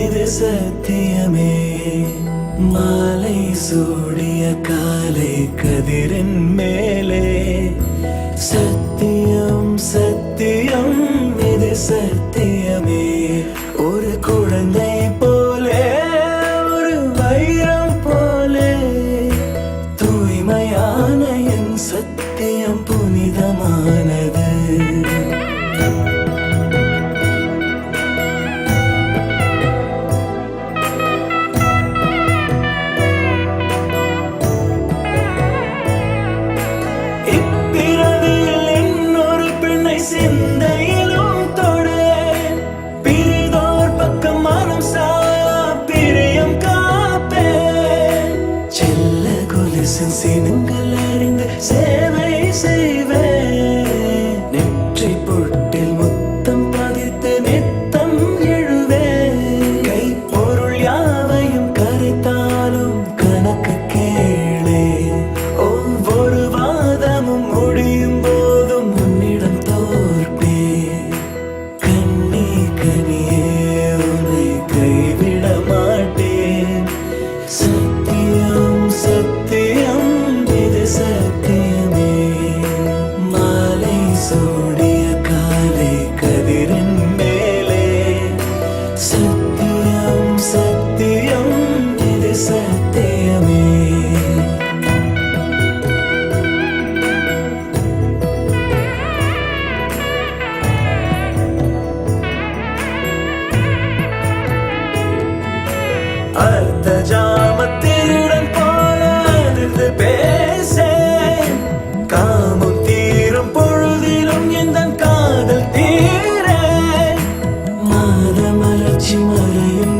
இது சத்தியமே. மாலை சூடிய காலை கதிரின் மேலே சத்தியம் சத்தியம் இது சத்தியமே. ஒரு குழந்தை போலே ஒரு வைரம் போலே தூய்மையான என் சத்தியம் புனிதமானது. சிந்தையிலும் தொடு பிரிதோர் பக்கம் மனம் சாயா பிரியம் காப்பேன். செல்ல கொலுசின் சினங்கள் அறிந்து சேவை செய்வேன். நெற்றி பொட்டில் முத்தம் பதித்து நித்தம் எழுவேன். கை பொருள் யாவையும் கரைத்தாலும் கணக்கு கேளே. ஒவ்வொரு வாதமும் முடியும் போதும் உன்னிடம் கைவிட மாட்டேன். சத்தியம் சத்தியம் இது சத்தியமே. மாலை சூடிய காலை கதிரின் மேலே சத்தியம் சத்தியம் இது சத்தியமே. அர்த்த ஜாமத்திருடன் போல அதிர்ந்து பேசேன். காமம் தீரும் பொழுதிலும் எந்த காதல் தீர மாத மலர்ச்சி மறையும்